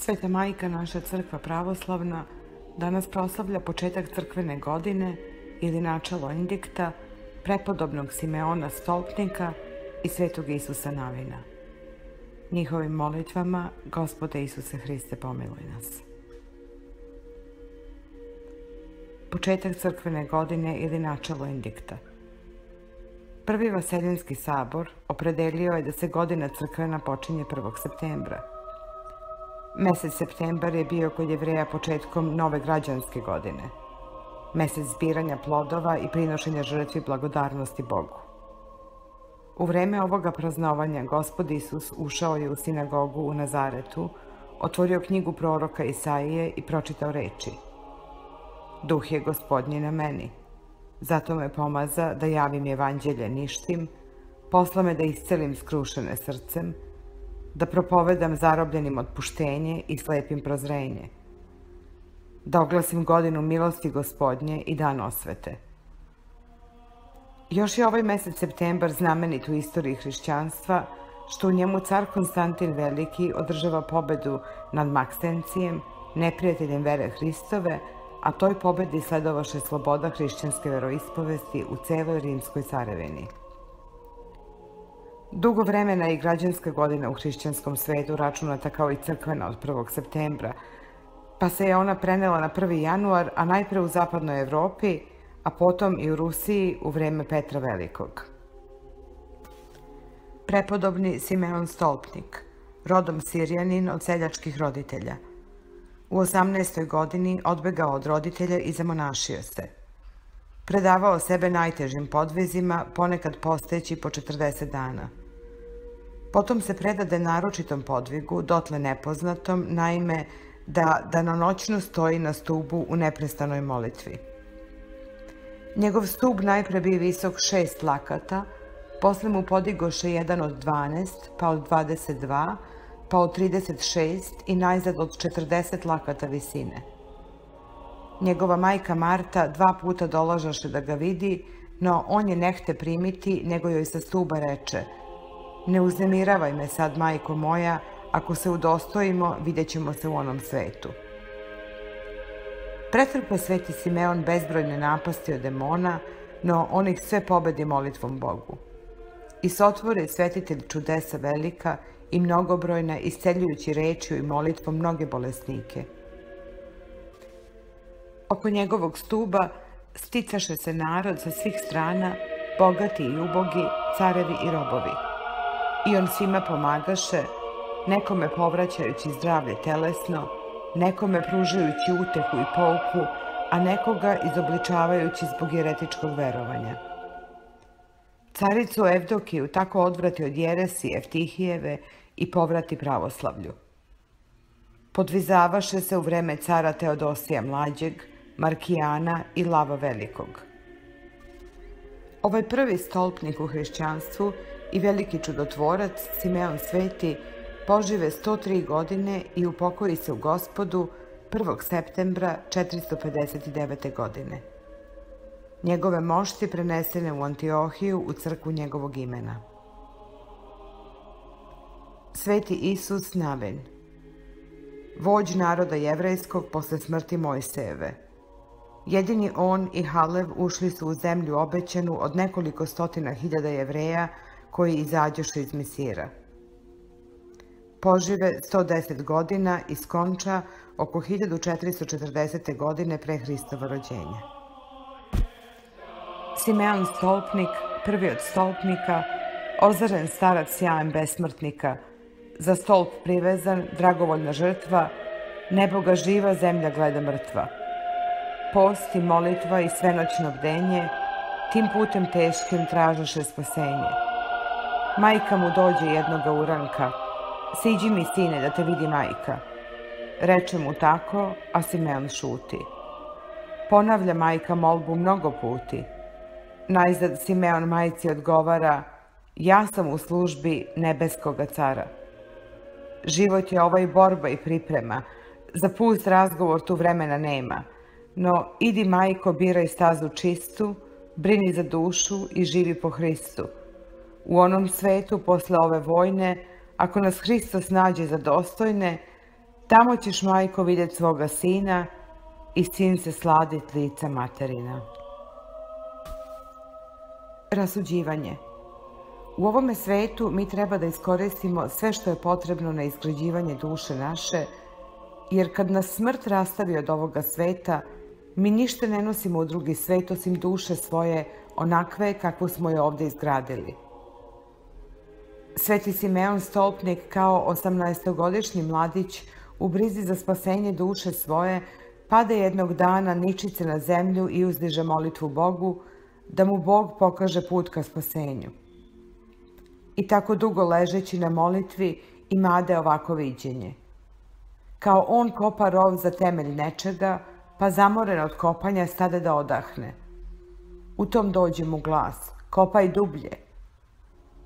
Sveta Majka, naša crkva pravoslavna, danas proslavlja početak crkvene godine ili načelo indikta prepodobnog Simeona Stolpnika i svetog Isusa Navina. Njihovim molitvama, Gospode Isuse Hriste, pomiluj nas. Početak crkvene godine ili načelo indikta. Prvi Vaseljenski sabor opredelio je da se godina crkvena počinje 1. septembra. Mesec septembar je bio kod Jevreja početkom nove građanske godine, mesec zbiranja plodova i prinošenja žrtvi blagodarnosti Bogu. U vreme ovoga praznovanja Gospod Isus ušao je u sinagogu u Nazaretu, otvorio knjigu proroka Isaije i pročitao reči: Duh je Gospodnji na meni, zato me pomaza da javim evanđelje ništim, posla me da iscelim skrušene srcem, da propovedam zarobljenim otpuštenje i slepim prozrenje, da oglasim godinu milosti Gospodnje i dan osvete. Još je ovaj mesec septembar znamenit u istoriji hrišćanstva, što u njemu car Konstantin Veliki održava pobedu nad Maksencijem, neprijateljem vere Hristove, a toj pobedi sledovaše sloboda hrišćanske veroispovesti u celoj rimskoj carevini. Dugo vremena i građanska godina u hrišćanskom svetu računata kao i crkvena od 1. septembra, pa se je ona prenela na 1. januar, a najpre u zapadnoj Evropi, a potom i u Rusiji u vreme Petra Velikog. Prepodobni Simeon Stolpnik, rodom Sirjanin od seljačkih roditelja. U 18. godini odbegao od roditelja i zamonašio se. Predavao sebe najtežim podvizima, ponekad posteći po 40 dana. Potom se predade naročitom podvigu, dotle nepoznatom, naime da danonoćno stoji na stubu u neprestanoj molitvi. Njegov stub najpre bi visok 6 lakata, posle mu podigoše jedan od 12, pa od 22, pa od 36 i najzad od 40 lakata visine. Njegova majka Marta 2 puta dolažaše da ga vidi, no on je nehte primiti, nego joj sa stuba reče: Ne uznemiravaj me sad, majko moja, ako se udostojimo, vidjet ćemo se u onom svetu. Pretrpe sveti Simeon bezbrojne napasti od demona, no on ih sve pobedi molitvom Bogu. I sotvori svetitelj čudesa velika i mnogobrojna, isceljujući rečju i molitvom mnoge bolesnike. Oko njegovog stuba sticaše se narod sa svih strana, bogati i ubogi, carevi i robovi. I on svima pomagaše, nekome povraćajući zdravlje telesno, nekome pružajući utehu i pouku, a nekoga izobličavajući zbog jeretičkog verovanja. Caricu Evdokiju tako odvrati od jeresi Eftihijeve i povrati pravoslavlju. Podvizavaše se u vreme cara Teodosija Mlađeg, Markijana i Lava Velikog. Ovaj prvi stolpnik u hrišćanstvu i veliki čudotvorac, Simeon Sveti, požive 103 godine i upokoji se u Gospodu 1. septembra 459. godine. Njegove mošti prenesene u Antiohiju u crkvu njegovog imena. Sveti Isus Navin, vođ naroda jevrejskog posle smrti Mojsejeve. Jedini on i Halev ušli su u zemlju obećanu od nekoliko stotina hiljada Jevreja koji izađoše iz Misira. Požive 110 godina i skonča oko 1440. godine pre Hristova rođenja. Simeon Stolpnik, prvi od stolpnika, ozaren starac sjajem besmrtnika, za stolp privezan, dragovoljna žrtva, nebo ga živa, zemlja gleda mrtva. Post i molitva i svenoćno bdenje, tim putem teškim tražaše spasenje. Majka mu dođe jednoga uranka: Siđi mi, sine, da te vidi majka. Reče mu tako, a Simeon šuti. Ponavlja majka molbu mnogo puti. Najzad Simeon majci odgovara: Ja sam u službi nebeskoga cara. Život je ovaj borba i priprema, za pust razgovor tu vremena nema, no idi, majko, biraj stazu čistu, brini za dušu i živi po Hristu. U onom svetu posle ove vojne, ako nas Hristos nađe za dostojne, Tamo ćeš, majko, vidjet svoga sina i sin se sladit lica materina. Rasuđivanje. U ovome svetu mi treba da iskoristimo sve što je potrebno na izgrađivanje duše naše, jer kad nas smrt rastavi od ovoga sveta, mi ništa ne nosimo u drugi svet osim duše svoje, onakve kakvu smo je ovde izgradili. Sveti Simeon Stolpnik kao 18-godišnji mladić u brizi za spasenje duše svoje pade jednog dana ničice na zemlju i uzdiže molitvu Bogu da mu Bog pokaže put ka spasenju. I tako dugo ležeći na molitvi imade ovako viđenje. Kao on kopa rov za temelj nečega, pa zamoren od kopanja stade da odahne. U tom dođe mu glas, kopaj dublje.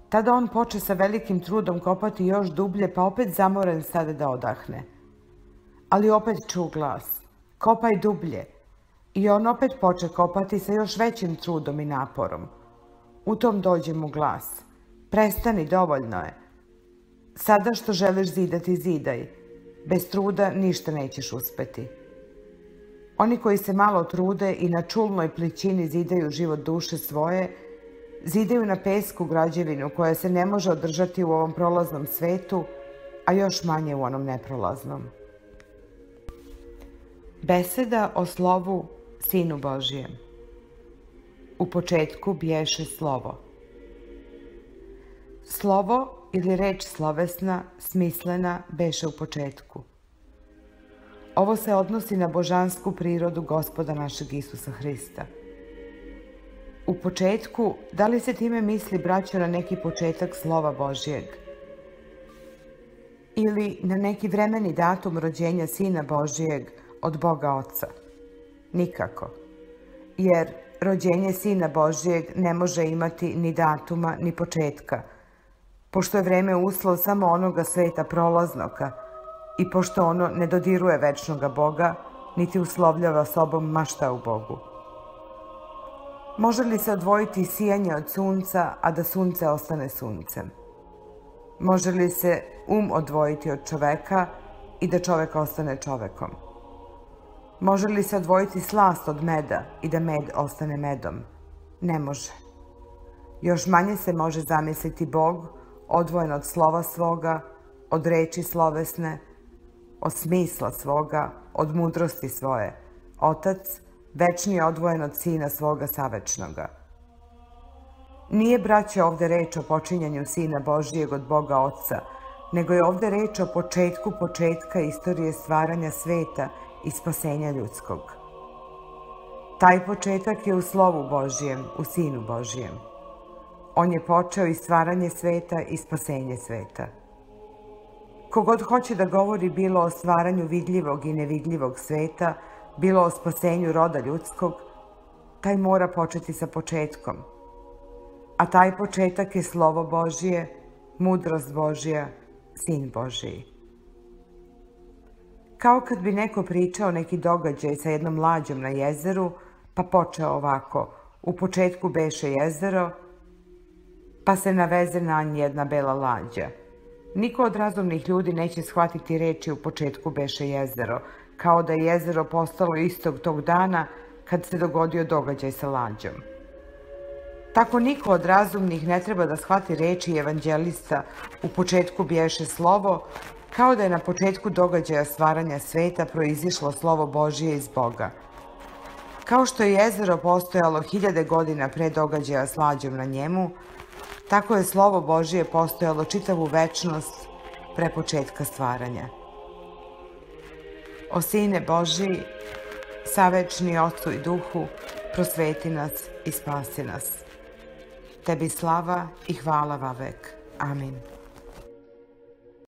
Tada on poče sa velikim trudom kopati još dublje, pa opet zamoren stade da odahne. Ali opet ču glas, kopaj dublje. I on opet poče kopati sa još većim trudom i naporom. U tom dođe mu glas, prestani, dovoljno je. Sada što želiš zidati, zidaj. Bez truda ništa nećeš uspeti. Oni koji se malo trude i na čulnoj plićini zidaju život duše svoje, zidaju na pesku građevinu koja se ne može održati u ovom prolaznom svetu, a još manje u onom neprolaznom. Beseda o slovu Sinu Božijem. U početku bješe slovo. Slovo ili reč slovesna, smislena, beše u početku. Ovo se odnosi na božansku prirodu Gospoda našeg Isusa Hrista. U početku, da li se time misli, braćo, na neki početak slova Božijeg? Ili na neki vremeni datum rođenja Sina Božijeg od Boga Oca? Nikako. Jer rođenje Sina Božijeg ne može imati ni datuma, ni početka, pošto je vreme uslov samo onoga sveta prolaznoga i pošto ono ne dodiruje večnoga Boga, niti uslovljava sobom ma šta u Bogu. Može li se odvojiti sijanje od sunca, a da sunce ostane suncem? Može li se odvojiti od čoveka i da čovek ostane čovekom? Može li se odvojiti slast od meda i da med ostane medom? Ne može. Još manje se može zamisliti Bog odvojen od slova svoga, od reči slovesne, od smisla svoga, od mudrosti svoje. Otac večni je odvojen od Sina svoga savečnoga. Nije, braće, ovde reč o počinjanju Sina Božijeg od Boga Oca, nego je ovde reč o početku početka istorije stvaranja sveta i spasenja ljudskog. Taj početak je u Slovu Božijem, u Sinu Božijem. On je počeo i stvaranje sveta i spasenje sveta. Kogod hoće da govori bilo o stvaranju vidljivog i nevidljivog sveta, bilo o spasenju roda ljudskog, taj mora početi sa početkom. A taj početak je Slovo Božije, mudrost Božija, Sin Božiji. Kao kad bi neko pričao neki događaj sa jednom lađom na jezeru, pa počeo ovako: u početku beše jezero, pa se naveze na nj jedna bela lađa. Niko od razumnih ljudi neće shvatiti reči u početku beše jezero, kao da je jezero postalo istog tog dana kad se dogodio događaj sa lađom. Tako niko od razumnih ne treba da shvati reči evanđelista u početku bješe slovo, kao da je na početku događaja stvaranja sveta proizišlo Slovo Božije iz Boga. Kao što je jezero postojalo 1000 godina pre događaja s lađom na njemu, tako je Slovo Božije postojalo čitavu večnost pre početka stvaranja. O Sine Božiji, savečni Ocu i Duhu, prosveti nas i spasi nas. Tebi slava i hvala vavek. Amin.